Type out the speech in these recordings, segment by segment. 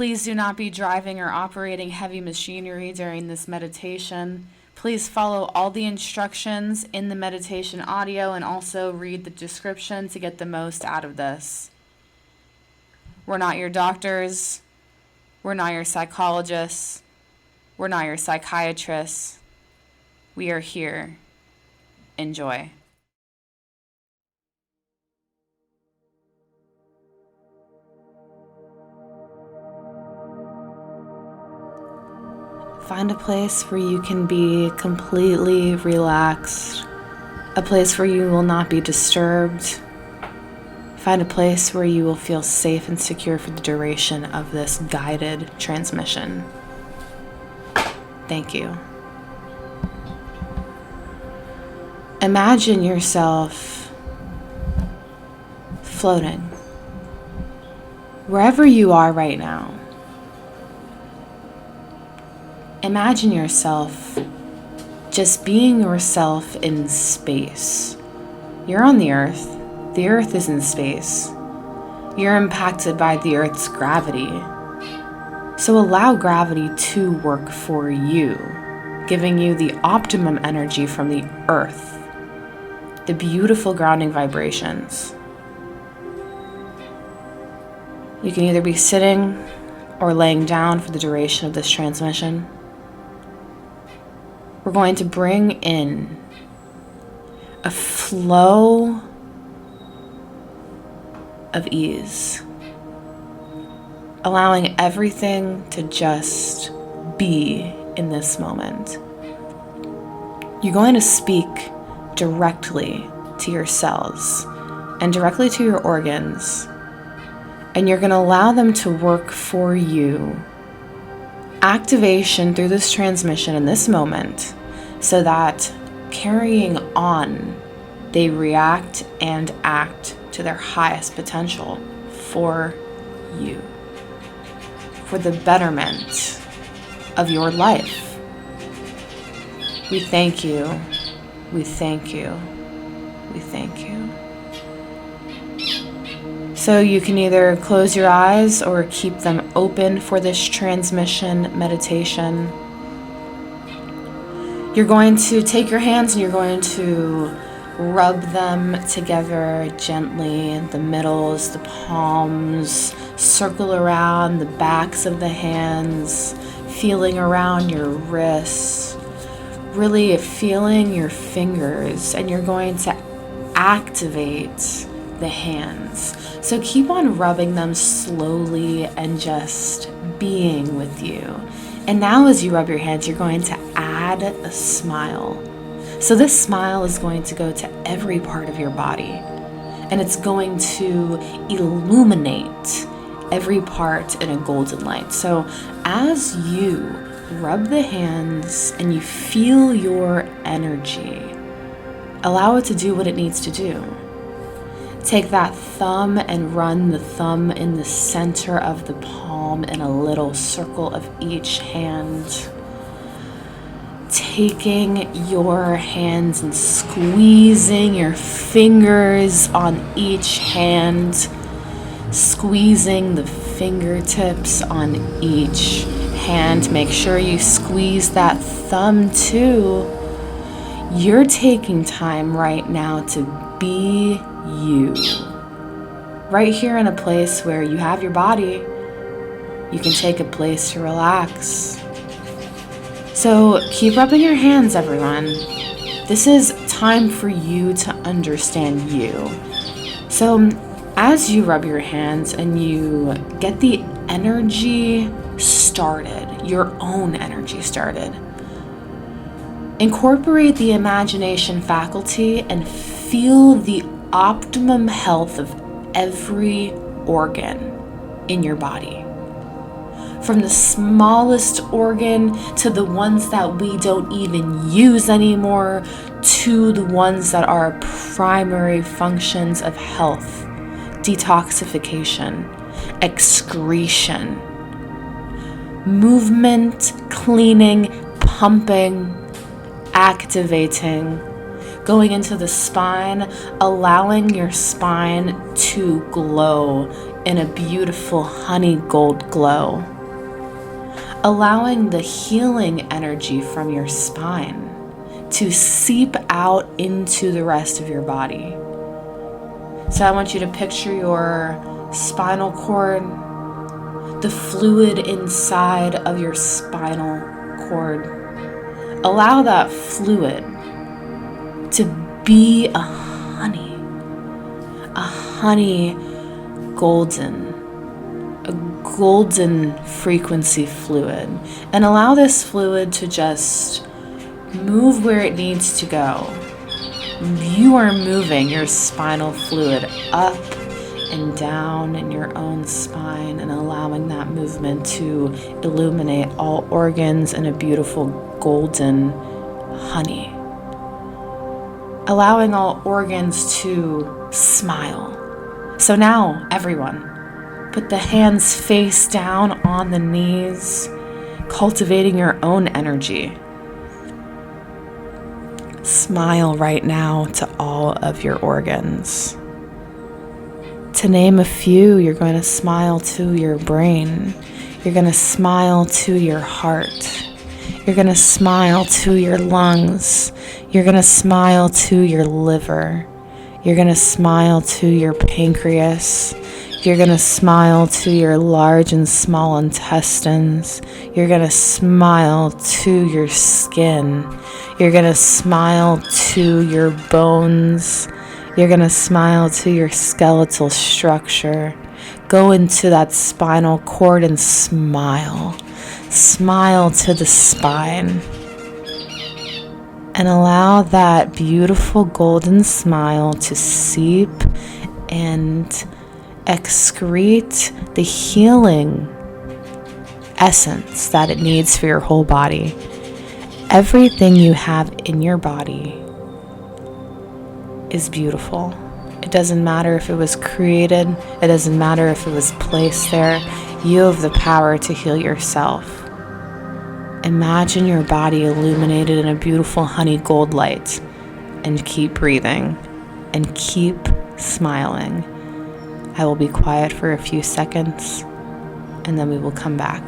Please do not be driving or operating heavy machinery during this meditation. Please follow all the instructions in the meditation audio and also read the description to get the most out of this. We're not your doctors. We're not your psychologists. We're not your psychiatrists. We are here. Enjoy. Find a place where you can be completely relaxed, a place where you will not be disturbed. Find a place where you will feel safe and secure for the duration of this guided transmission. Thank you. Imagine yourself floating wherever you are right now. Imagine yourself just being yourself in space. You're on the earth. The earth is in space. You're impacted by the earth's gravity. So allow gravity to work for you, giving you the optimum energy from the earth, the beautiful grounding vibrations. You can either be sitting or laying down for the duration of this transmission. We're going to bring in a flow of ease, allowing everything to just be in this moment. You're going to speak directly to your cells and directly to your organs, and you're going to allow them to work for you. Activation through this transmission in this moment, so that carrying on, they react and act to their highest potential for you, for the betterment of your life. We thank you. We thank you. We thank you. So you can either close your eyes or keep them open for this transmission meditation. You're going to take your hands and you're going to rub them together gently, the middles, the palms, circle around the backs of the hands, feeling around your wrists, really feeling your fingers, and you're going to activate the hands. So keep on rubbing them slowly and just being with you. And now as you rub your hands, you're going to add a smile. So this smile is going to go to every part of your body, and it's going to illuminate every part in a golden light. So as you rub the hands and you feel your energy, allow it to do what it needs to do. Take that thumb and run the thumb in the center of the palm in a little circle of each hand. Taking your hands and squeezing your fingers on each hand, squeezing the fingertips on each hand. Make sure you squeeze that thumb too. You're taking time right now to be you. Right here in a place where you have your body, you can take a place to relax. So keep rubbing your hands, everyone. This is time for you to understand you. So as you rub your hands and you get the energy started, your own energy started, incorporate the imagination faculty and feel the optimum health of every organ in your body. From the smallest organ to the ones that we don't even use anymore, to the ones that are primary functions of health, detoxification, excretion, movement, cleaning, pumping, activating, going into the spine, allowing your spine to glow, in a beautiful honey gold glow, allowing the healing energy from your spine to seep out into the rest of your body. So I want you to picture your spinal cord, the fluid inside of your spinal cord. Allow that fluid to be a honey golden frequency fluid, and allow this fluid to just move where it needs to go. You are moving your spinal fluid up and down in your own spine and allowing that movement to illuminate all organs in a beautiful golden honey. Allowing all organs to smile. So now, everyone, put the hands face down on the knees, cultivating your own energy. Smile right now to all of your organs. To name a few, you're going to smile to your brain. You're going to smile to your heart. You're going to smile to your lungs. You're going to smile to your liver. You're going to smile to your pancreas. You're going to smile to your large and small intestines. You're going to smile to your skin. You're going to smile to your bones. You're going to smile to your skeletal structure. Go into that spinal cord and smile. Smile to the spine. And allow that beautiful golden smile to seep and excrete the healing essence that it needs for your whole body. Everything you have in your body is beautiful. It doesn't matter if it was created, it doesn't matter if it was placed there. You have the power to heal yourself. Imagine your body illuminated in a beautiful honey gold light, and keep breathing and keep smiling. I will be quiet for a few seconds and then we will come back.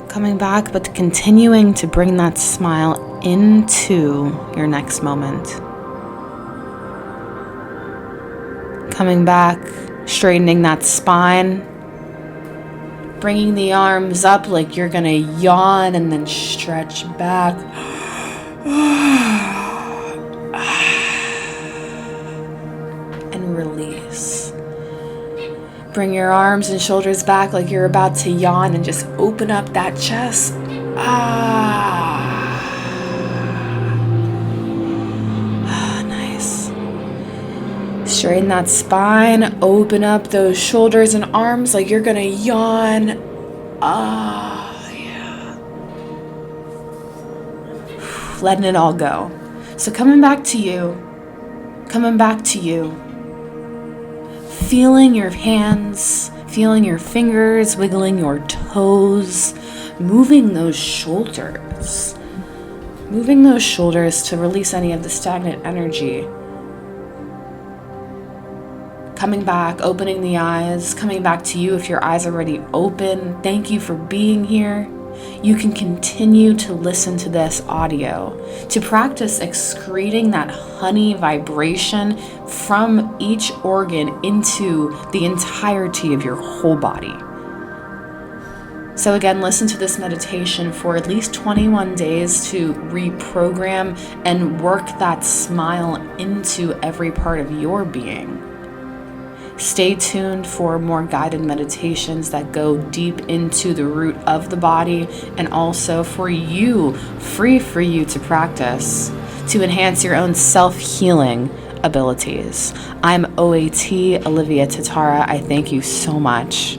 Coming back, but continuing to bring that smile into your next moment. Coming back, straightening that spine, bringing the arms up like you're gonna yawn and then stretch back. And release. Bring your arms and shoulders back like you're about to yawn and just open up that chest. Nice. Straighten that spine, open up those shoulders and arms like you're gonna yawn. Yeah. Letting it all go. So coming back to you. Feeling your hands, feeling your fingers, wiggling your toes, moving those shoulders to release any of the stagnant energy. Coming back, opening the eyes, coming back to you if your eyes are already open. Thank you for being here. You can continue to listen to this audio to practice excreting that honey vibration from each organ into the entirety of your whole body. So again, listen to this meditation for at least 21 days to reprogram and work that smile into every part of your being. Stay tuned for more guided meditations that go deep into the root of the body and also free for you to practice to enhance your own self-healing abilities. I'm OAT Olivia Tatara. I thank you so much.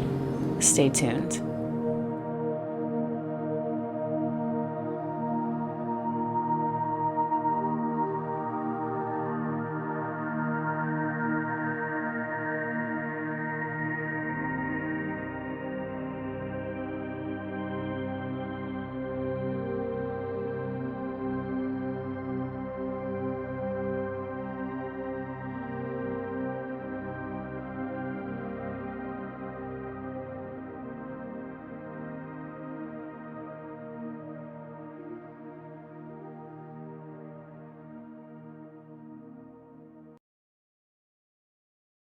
Stay tuned.